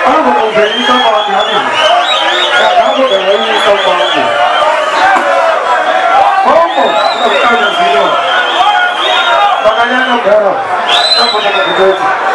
Kamu mau beli sama hati-hati. Kamu udah beli sama hati. Kamu kita yang sini. Makanya kamu darah. Kamu jangan begitu.